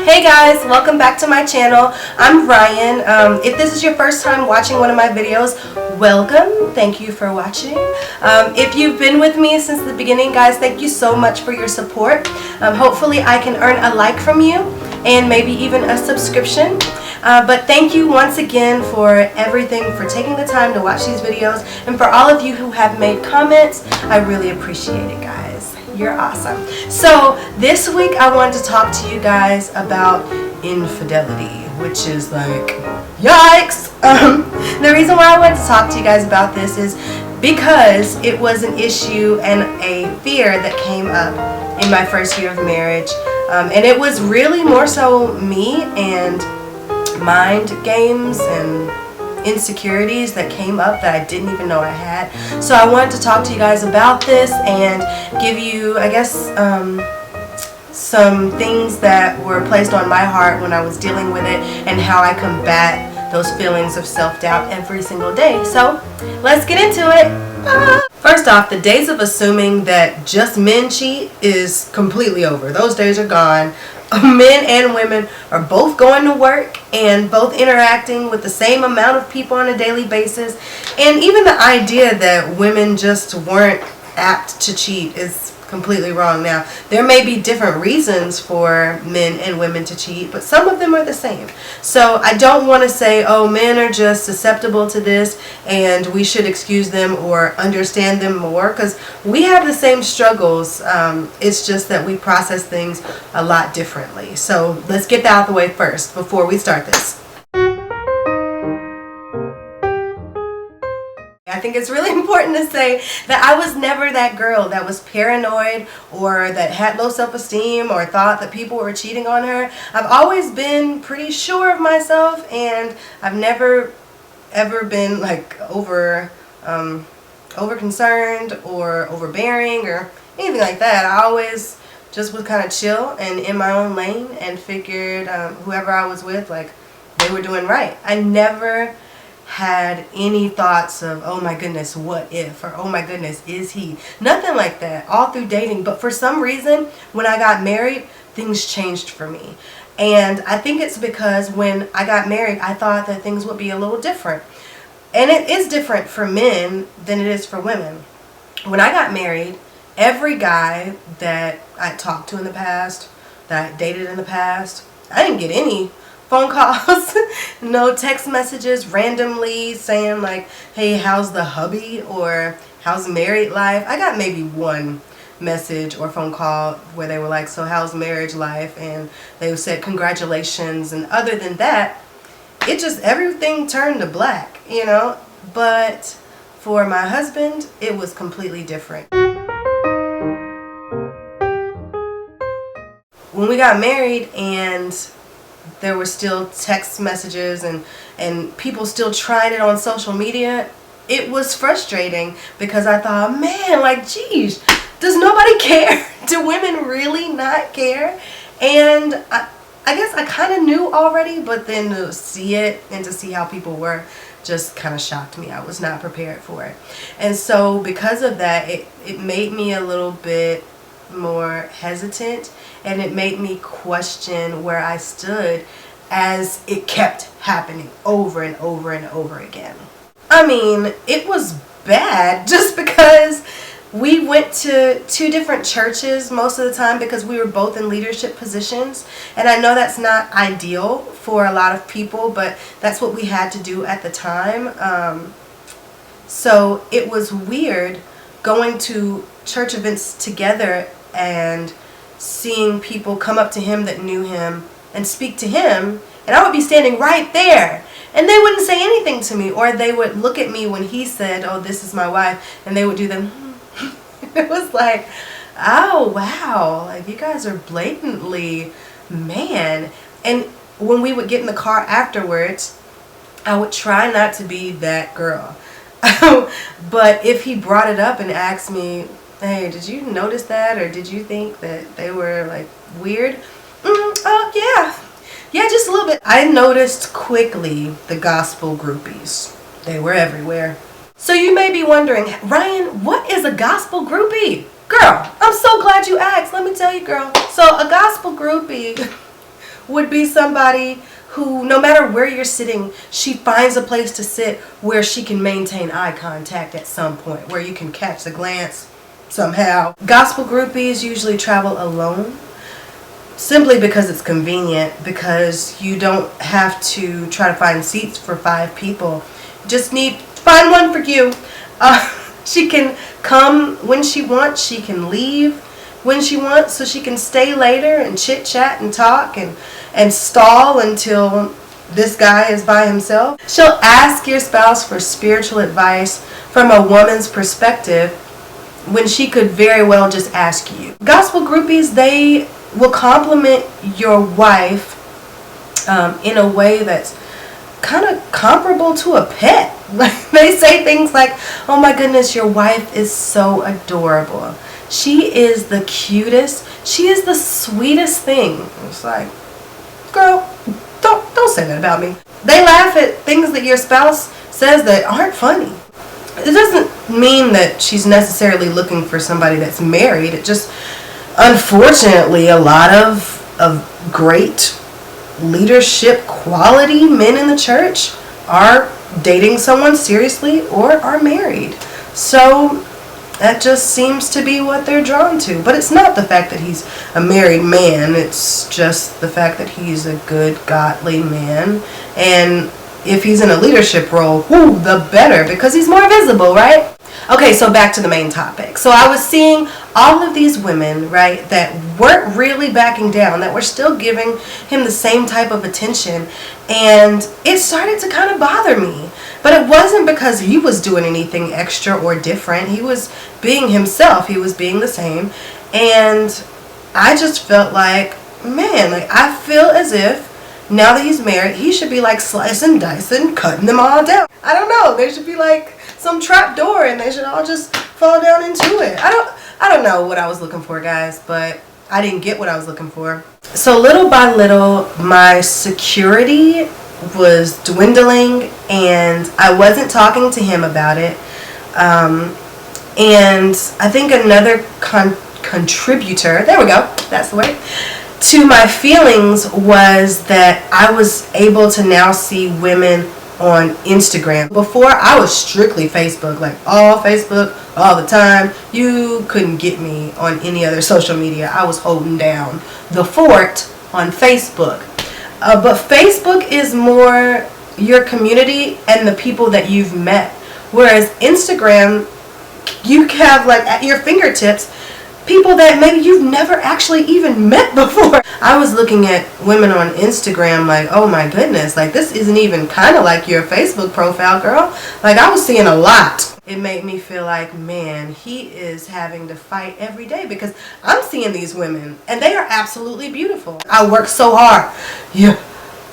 Hey guys, welcome back to my channel. I'm Ryan. If this is your first time watching one of my videos, welcome. Thank you for watching. If you've been with me since the beginning, guys, thank you so much for your support. Hopefully I can earn a like from you and maybe even a subscription. But thank you once again for everything, for taking the time to watch these videos, and for all of you who have made comments. I really appreciate it, guys. You're awesome. So this week I wanted to talk to you guys about infidelity, which is like, yikes. The reason why I wanted to talk to you guys about this is because it was an issue and a fear that came up in my first year of marriage. And it was really more so me and mind games and insecurities that came up that I didn't even know I had. So I wanted to talk to you guys about this and give you, I guess, some things that were placed on my heart when I was dealing with it and how I combat those feelings of self-doubt every single day. So let's get into it. First off, the days of assuming that just men cheat is completely over. Those days are gone. Men and women are both going to work and both interacting with the same amount of people on a daily basis. And even the idea that women just weren't apt to cheat is completely wrong. Now, there may be different reasons for men and women to cheat, but some of them are the same. So I don't want to say, oh, men are just susceptible to this and we should excuse them or understand them more, because we have the same struggles. It's just that we process things a lot differently. So let's get that out of the way first before we start this. I think it's really important to say that I was never that girl that was paranoid or that had low self-esteem or thought that people were cheating on her. I've always been pretty sure of myself, and I've never ever been like over concerned or overbearing or anything like that. I always just was kind of chill and in my own lane and figured whoever I was with, like, they were doing right. I never had any thoughts of, oh my goodness, what if, or oh my goodness, is he? Nothing like that, all through dating. But for some reason, when I got married, things changed for me. And I think it's because when I got married, I thought that things would be a little different. And it is different for men than it is for women. When I got married, every guy that I talked to in the past, that I dated in the past, I didn't get any phone calls, no text messages randomly saying like, hey, how's the hubby, or how's married life. I got maybe one message or phone call where they were like, so how's marriage life, and they said congratulations, and other than that, it just, everything turned to black, you know. But for my husband, it was completely different. When we got married and there were still text messages and people still trying it on social media, it was frustrating because I thought, man, like, geez, does nobody care? Do women really not care? And I guess I kind of knew already, but then to see it and to see how people were just kind of shocked me. I was not prepared for it. And so because of that, it made me a little bit more hesitant, and it made me question where I stood as it kept happening over and over and over again. I mean, it was bad just because we went to two different churches most of the time because we were both in leadership positions, and I know that's not ideal for a lot of people, but that's what we had to do at the time. So it was weird going to church events together and seeing people come up to him that knew him and speak to him, and I would be standing right there and they wouldn't say anything to me, or they would look at me when he said, oh, this is my wife, and they would do them. It was like, oh wow, like, you guys are blatantly, man. And when we would get in the car afterwards, I would try not to be that girl. But if he brought it up and asked me, hey, did you notice that, or did you think that they were like weird? Oh yeah, just a little bit. I noticed quickly the gospel groupies. They were everywhere. So you may be wondering, Ryan, what is a gospel groupie? Girl, I'm so glad you asked. Let me tell you, girl. So a gospel groupie would be somebody who, no matter where you're sitting, she finds a place to sit where she can maintain eye contact at some point, where you can catch the glance somehow. Gospel groupies usually travel alone, simply because it's convenient, because you don't have to try to find seats for 5 people. You just need to find one for you. She can come when she wants, she can leave when she wants, so she can stay later and chit chat and talk and stall until this guy is by himself. She'll ask your spouse for spiritual advice from a woman's perspective when she could very well just ask you. Gospel groupies, they will compliment your wife in a way that's kind of comparable to a pet. Like, they say things like, "Oh my goodness, your wife is so adorable. She is the cutest. She is the sweetest thing." It's like, girl, don't say that about me. They laugh at things that your spouse says that aren't funny. It doesn't mean that she's necessarily looking for somebody that's married. It just, unfortunately, a lot of great leadership quality men in the church are dating someone seriously or are married. So that just seems to be what they're drawn to. But it's not the fact that he's a married man. It's just the fact that he's a good, godly man. And if he's in a leadership role, whoo, the better, because he's more visible, right? Okay, so back to the main topic. So I was seeing all of these women, right, that weren't really backing down, that were still giving him the same type of attention, and it started to kind of bother me. But it wasn't because he was doing anything extra or different. He was being himself. He was being the same. And I just felt like, man, like, I feel as if now that he's married, he should be like slicing, dicing, cutting them all down. I don't know. There should be like some trap door and they should all just fall down into it. I don't know what I was looking for, guys, but I didn't get what I was looking for. So little by little, my security was dwindling and I wasn't talking to him about it. And I think another contributor, there we go, that's the word, to my feelings was that I was able to now see women on Instagram. Before, I was strictly Facebook, like all Facebook, all the time. You couldn't get me on any other social media. I was holding down the fort on Facebook. But Facebook is more your community and the people that you've met. Whereas Instagram, you have like at your fingertips people that maybe you've never actually even met before. I was looking at women on Instagram like, oh my goodness, like this isn't even kind of like your Facebook profile, girl. Like I was seeing a lot. It made me feel like, man, he is having to fight every day because I'm seeing these women and they are absolutely beautiful. I work so hard,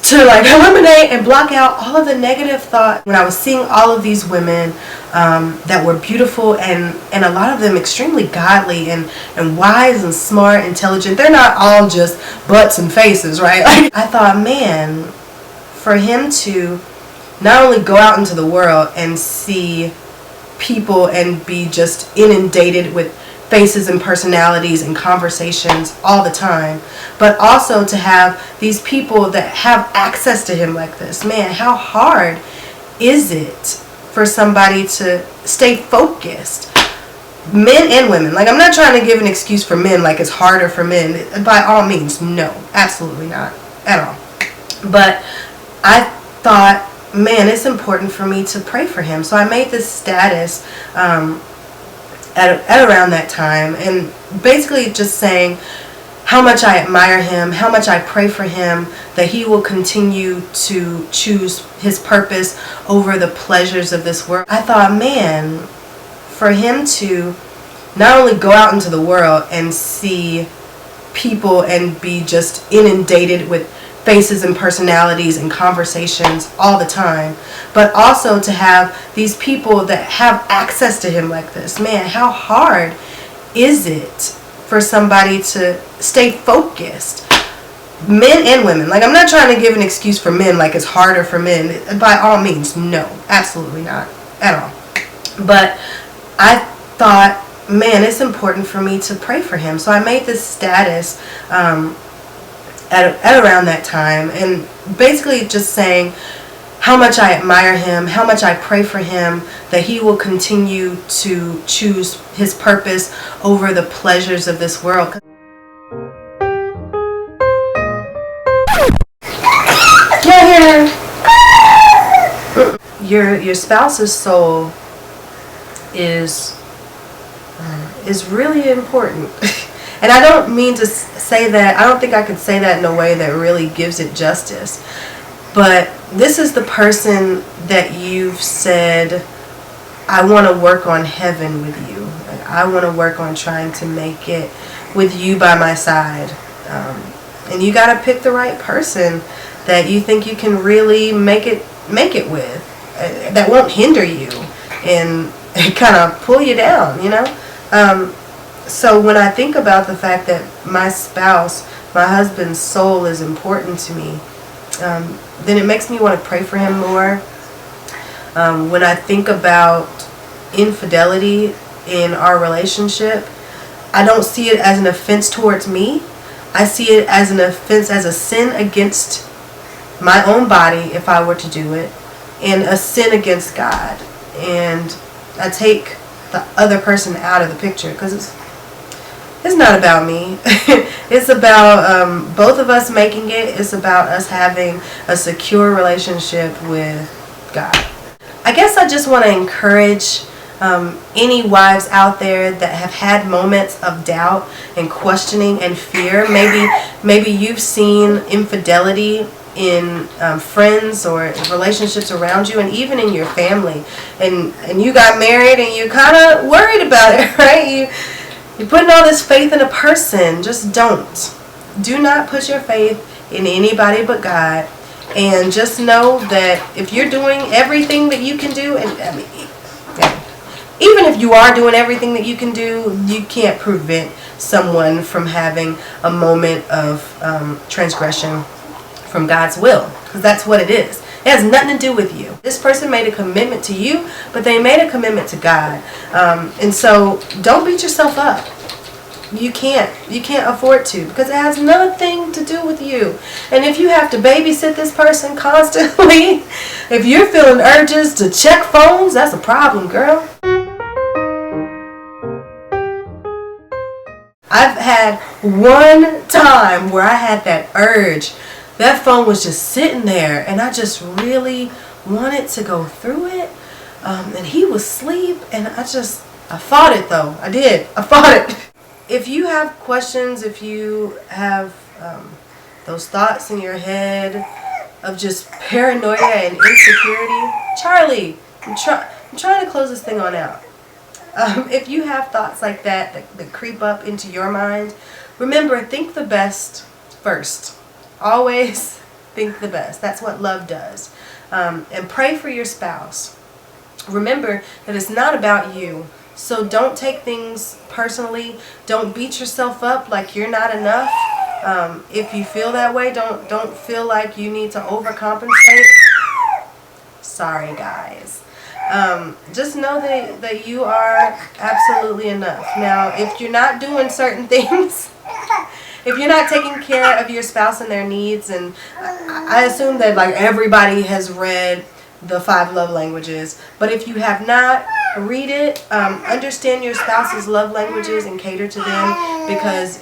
to like eliminate and block out all of the negative thought. When I was seeing all of these women that were beautiful and a lot of them extremely godly and wise and smart, intelligent. They're not all just butts and faces, right? Like, I thought, man, for him to not only go out into the world and see people and be just inundated with faces and personalities and conversations all the time, but also to have these people that have access to him like this. Man, how hard is it for somebody to stay focused? Men and women. Like, I'm not trying to give an excuse for men like it's harder for men. By all means, no, absolutely not at all. But I thought, man, it's important for me to pray for him. So I made this status at around that time, and basically just saying how much I admire him, how much I pray for him, that he will continue to choose his purpose over the pleasures of this world. I thought, man, for him to not only go out into the world and see people and be just inundated with faces and personalities and conversations all the time, but also to have these people that have access to him like this. Man, how hard is it for somebody to stay focused? Men and women. Like, I'm not trying to give an excuse for men like it's harder for men. By all means, no, absolutely not at all. But I thought, man, it's important for me to pray for him. So I made this status at around that time, and basically just saying how much I admire him, how much I pray for him, that he will continue to choose his purpose over the pleasures of this world. Yeah, here. Your spouse's soul is really important. And I don't mean to say that, I don't think I could say that in a way that really gives it justice. But this is the person that you've said, I want to work on heaven with you. I want to work on trying to make it with you by my side. And you got to pick the right person that you think you can really make it with, that won't hinder you and kind of pull you down, you know. So when I think about the fact that my spouse, my husband's soul is important to me, then it makes me want to pray for him more. When I think about infidelity in our relationship, I don't see it as an offense towards me. I see it as an offense, as a sin against my own body if I were to do it, and a sin against God. And I take the other person out of the picture because it's not about me. It's about both of us making it. It's about us having a secure relationship with God. I guess I just want to encourage any wives out there that have had moments of doubt and questioning and fear. Maybe you've seen infidelity in friends or relationships around you, and even in your family, and you got married and you're kind of worried about it, right? You're putting all this faith in a person. Just do not put your faith in anybody but God, and just know that if you're doing everything that you can do, and I mean, even if you are doing everything that you can do, you can't prevent someone from having a moment of transgression from God's will, because that's what it is. It has nothing to do with you. This person made a commitment to you, but they made a commitment to God. And so don't beat yourself up. You can't afford to, because it has nothing to do with you. And if you have to babysit this person constantly, if you're feeling urges to check phones, that's a problem, girl. I've had one time where I had that urge. That phone was just sitting there, and I just really wanted to go through it. And he was asleep, and I fought it though. I did. I fought it. If you have questions, if you have those thoughts in your head of just paranoia and insecurity, Charlie, I'm trying to close this thing on out. If you have thoughts like that creep up into your mind, remember, think the best first. Always think the best. That's what love does. And pray for your spouse. Remember that it's not about you. So don't take things personally. Don't beat yourself up like you're not enough. If you feel that way, don't feel like you need to overcompensate. Sorry, guys. Just know that you are absolutely enough. Now, if you're not doing certain things, if you're not taking care of your spouse and their needs, and I assume that like everybody has read the 5 love languages, but if you have not, read it, understand your spouse's love languages and cater to them, because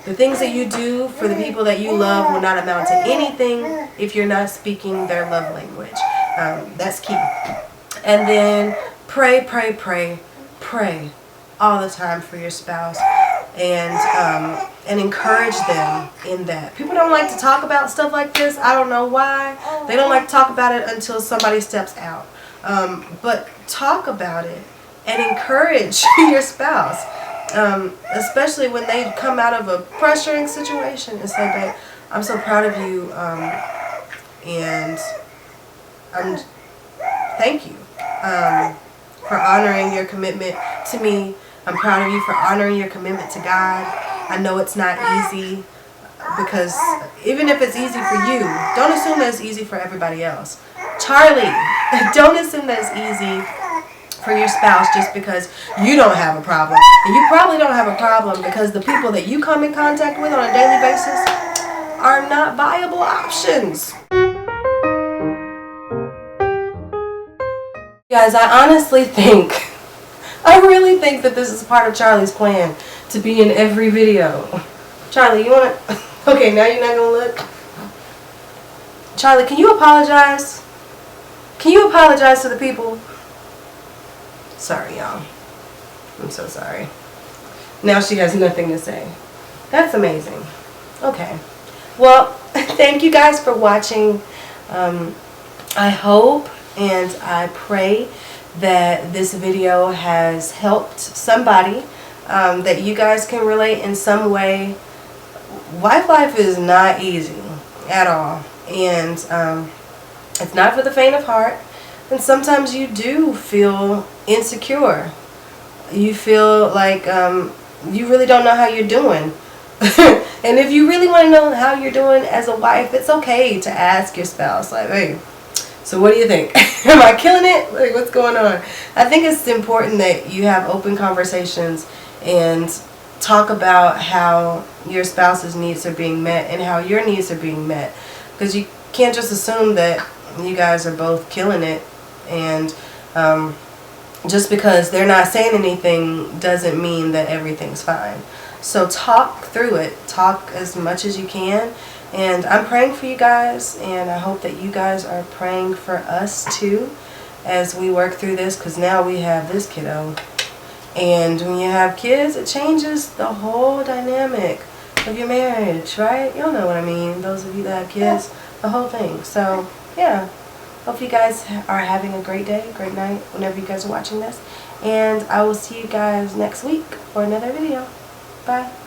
the things that you do for the people that you love will not amount to anything if you're not speaking their love language. That's key. And then pray all the time for your spouse, and encourage them in that. People don't like to talk about stuff like this. I don't know why. They don't like to talk about it until somebody steps out. But talk about it and encourage your spouse, especially when they come out of a pressuring situation, and say, babe, I'm so proud of you, and thank you for honoring your commitment to me. I'm proud of you for honoring your commitment to God. I know it's not easy, because even if it's easy for you, don't assume that it's easy for everybody else. Charlie, don't assume that it's easy for your spouse just because you don't have a problem. And you probably don't have a problem because the people that you come in contact with on a daily basis are not viable options. Guys, I honestly think, I really think that this is part of Charlie's plan to be in every video. Charlie, you want to? Okay, now you're not going to look. Charlie, can you apologize? Can you apologize to the people? Sorry, y'all. I'm so sorry. Now she has nothing to say. That's amazing. Okay. Well, thank you guys for watching. I hope and I pray that this video has helped somebody, that you guys can relate in some way. Wife life is not easy at all, and it's not for the faint of heart, and sometimes you do feel insecure. You feel like you really don't know how you're doing. And if you really want to know how you're doing as a wife, it's okay to ask your spouse, like, hey, so what do you think? Am I killing it? Like, what's going on? I think it's important that you have open conversations and talk about how your spouse's needs are being met and how your needs are being met. Because you can't just assume that you guys are both killing it, and just because they're not saying anything doesn't mean that everything's fine. So talk through it. Talk as much as you can. And I'm praying for you guys, and I hope that you guys are praying for us too as we work through this, because now we have this kiddo. And when you have kids, it changes the whole dynamic of your marriage, right? Y'all know what I mean. Those of you that have kids, the whole thing. So, yeah. Hope you guys are having a great day, great night, whenever you guys are watching this. And I will see you guys next week for another video. Bye.